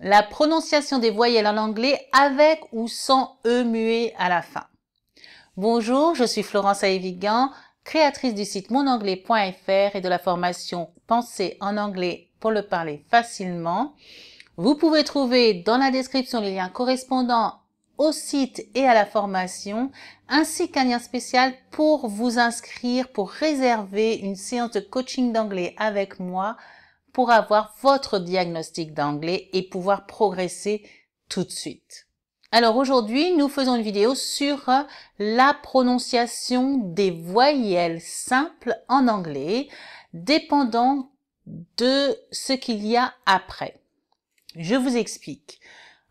La prononciation des voyelles en anglais avec ou sans E muet à la fin. Bonjour, je suis Florence Aevigan, créatrice du site monanglais.fr et de la formation Pensez en anglais pour le parler facilement. Vous pouvez trouver dans la description les liens correspondants au site et à la formation, ainsi qu'un lien spécial pour vous inscrire, pour réserver une séance de coaching d'anglais avec moi pour avoir votre diagnostic d'anglais et pouvoir progresser tout de suite. Alors aujourd'hui, nous faisons une vidéo sur la prononciation des voyelles simples en anglais, dépendant de ce qu'il y a après. Je vous explique.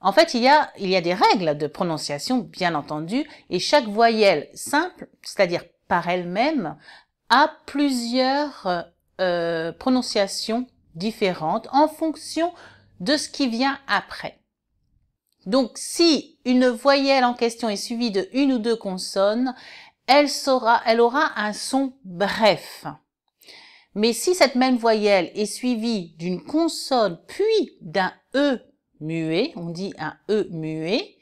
En fait, il y a des règles de prononciation, bien entendu, et chaque voyelle simple, c'est-à-dire par elle-même, a plusieurs prononciations différentes en fonction de ce qui vient après. Donc, si une voyelle en question est suivie de une ou deux consonnes, elle aura un son bref. Mais si cette même voyelle est suivie d'une consonne puis d'un E muet, on dit un E muet,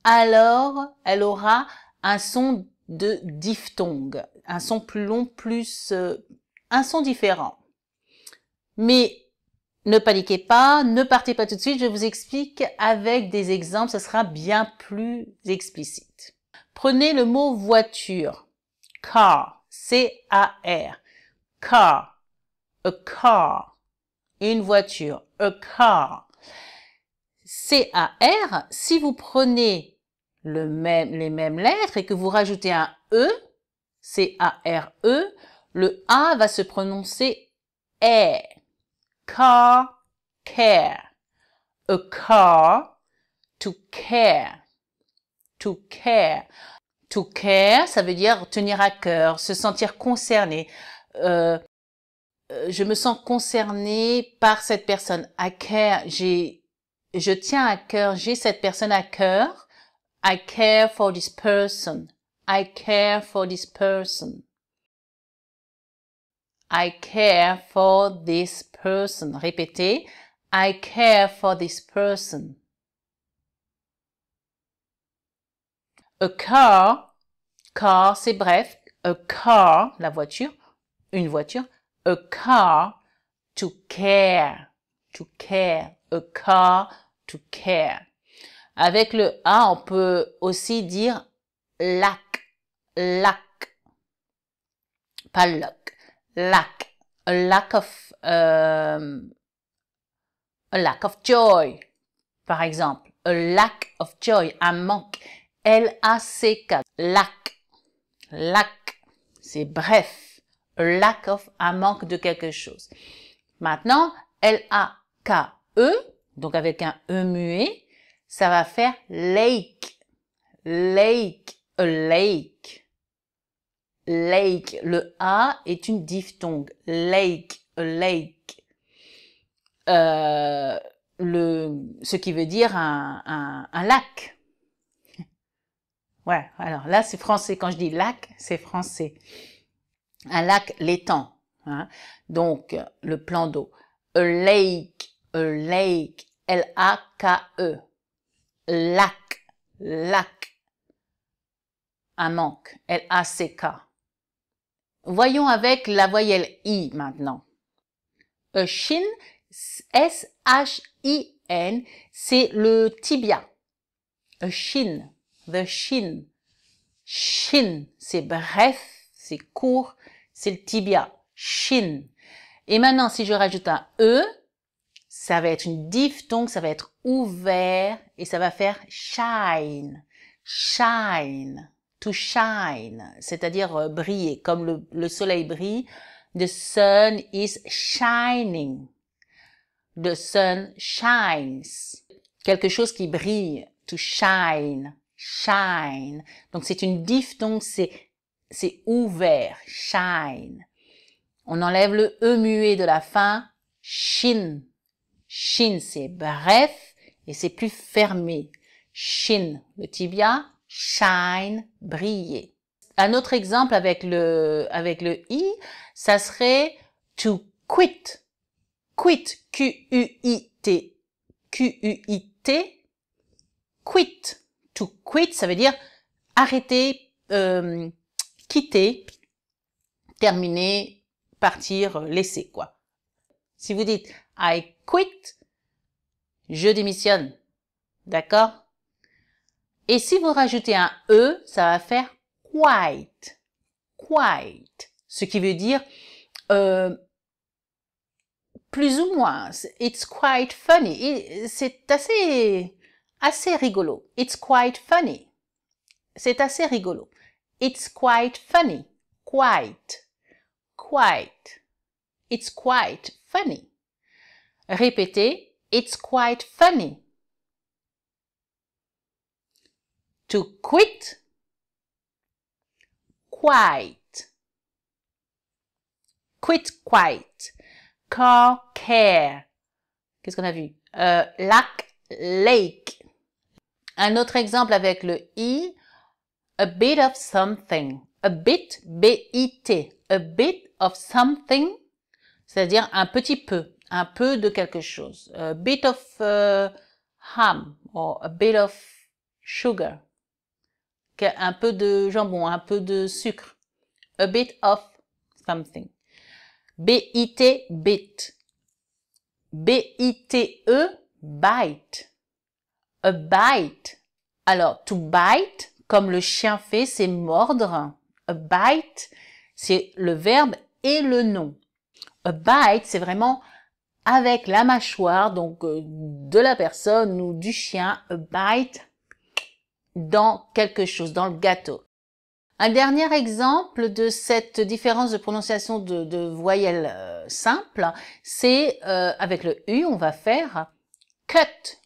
alors elle aura un son de diphtongue, un son plus long, un son différent. Mais ne paniquez pas, ne partez pas tout de suite, je vous explique avec des exemples, ce sera bien plus explicite. Prenez le mot voiture, car, C-A-R, car, a car, une voiture, a car. C-A-R, si vous prenez les mêmes lettres et que vous rajoutez un E, C-A-R-E, le A va se prononcer E. Car, care. A car, to care. To care. To care, ça veut dire tenir à cœur, se sentir concerné. Je me sens concerné par cette personne. I care, je tiens à cœur, j'ai cette personne à cœur. I care for this person. I care for this person. I care for this person. Répétez. I care for this person. A car, car c'est bref. A car, la voiture, une voiture. A car, to care. To care. A car, to care. Avec le A, on peut aussi dire lack, lack, pas luck, lack, a lack of joy, par exemple, a lack of joy, un manque, L-A-C-K, lack, lack, c'est bref, a lack of, un manque de quelque chose. Maintenant, L-A-K-E, donc avec un E muet, ça va faire lake, lake, a lake, lake. Le A est une diphtongue, lake, a lake. Ce qui veut dire un lac. Ouais, alors là c'est français. Quand je dis lac, c'est français. Un lac, l'étang. Hein? Donc, le plan d'eau. A lake, L-A-K-E. Lac, lac. Un manque, L-A-C-K. Voyons avec la voyelle I maintenant. A shin, S-H-I-N, c'est le tibia. A shin, the shin. Shin, c'est bref, c'est court, c'est le tibia. Shin. Et maintenant, si je rajoute un E, ça va être une diphtongue, ça va être ouvert et ça va faire shine. Shine. To shine. C'est-à-dire briller. Comme le soleil brille. The sun is shining. The sun shines. Quelque chose qui brille. To shine. Shine. Donc c'est une diphtongue, c'est ouvert. Shine. On enlève le E muet de la fin. Shin. Shin, c'est bref et c'est plus fermé. Shin, le tibia. Shine, briller. Un autre exemple avec le I, ça serait to quit. Quit, Q-U-I-T. Q-U-I-T, quit. To quit, ça veut dire arrêter, quitter, terminer, partir, laisser, quoi. Si vous dites I quit, je démissionne. D'accord? Et si vous rajoutez un E, ça va faire quite. Quite. Ce qui veut dire plus ou moins. It's quite funny. C'est assez rigolo. It's quite funny. C'est assez rigolo. It's quite funny. Quite. Quite. It's quite funny. Répétez. It's quite funny. To quit. Quite. Quit quite. Car, care. Qu'est-ce qu'on a vu? Lac, lake. Un autre exemple avec le I. A bit of something. A bit, B-I-T. A bit of something. C'est-à-dire un petit peu. Un peu de quelque chose. A bit of ham. Or a bit of sugar. Un peu de jambon. Un peu de sucre. A bit of something. B-I-T, bit. B-I-T-E, bite. A bite. Alors, to bite, comme le chien fait, c'est mordre. A bite, c'est le verbe et le nom. A bite, c'est vraiment avec la mâchoire, donc de la personne ou du chien. A bite dans quelque chose, dans le gâteau. Un dernier exemple de cette différence de prononciation de voyelles simples, c'est avec le U, on va faire cut.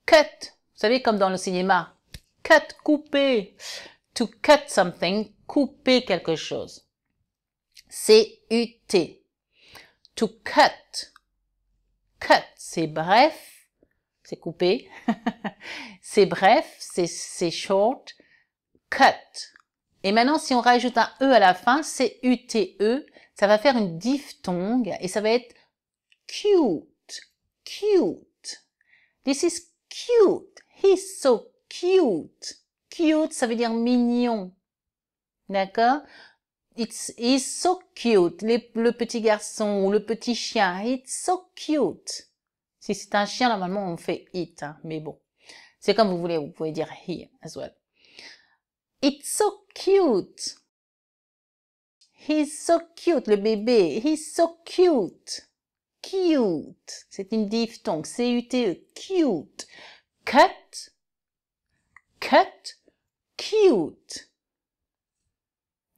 Cut. Vous savez, comme dans le cinéma. Cut, couper. To cut something, couper quelque chose. C-U-T. To cut. Cut, c'est bref. C'est coupé. C'est bref, c'est short. Cut. Et maintenant, si on rajoute un E à la fin, C-U-T-E, ça va faire une diphtongue et ça va être cute. Cute. This is cute. He's so cute. Cute, ça veut dire mignon. D'accord? He's so cute. Le petit garçon ou le petit chien. It's so cute. Si c'est un chien, normalement, on fait it. Hein, mais bon. C'est comme vous voulez. Vous pouvez dire he as well. It's so cute. He's so cute, le bébé. He's so cute. Cute. C'est une diphtongue. C-U-T-E. Cute. Cut. Cut. Cute.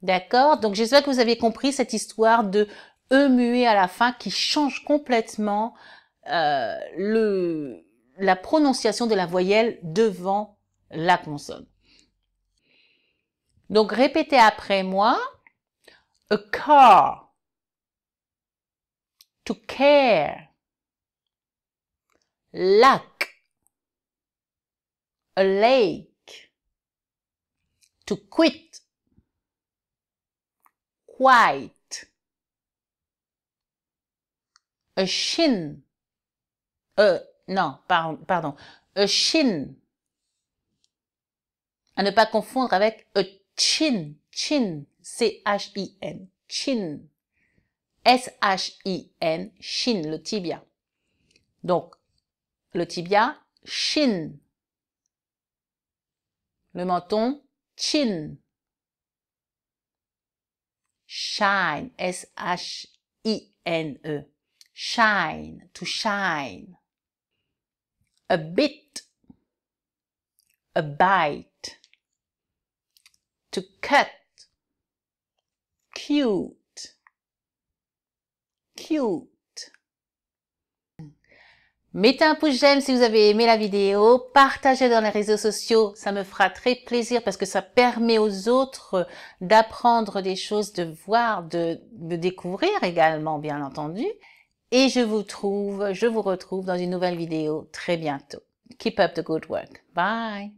D'accord? Donc, j'espère que vous avez compris cette histoire de E muet à la fin qui change complètement la prononciation de la voyelle devant la consonne. Donc, répétez après moi. A car. To care. Lac. A lake. To quit. Quite. A shin. Non, pardon. A shin. À ne pas confondre avec a chin. Chin. C-H-I-N. Chin. S-H-I-N. Shin, le tibia. Donc, le tibia, shin. Le menton, chin. Shine. S-H-I-N-E. Shine. To shine. A bit. A bite. To cut. Cute. Cute. Mettez un pouce j'aime si vous avez aimé la vidéo. Partagez dans les réseaux sociaux. Ça me fera très plaisir parce que ça permet aux autres d'apprendre des choses, de voir, de découvrir également, bien entendu. Et je vous retrouve dans une nouvelle vidéo très bientôt. Keep up the good work. Bye.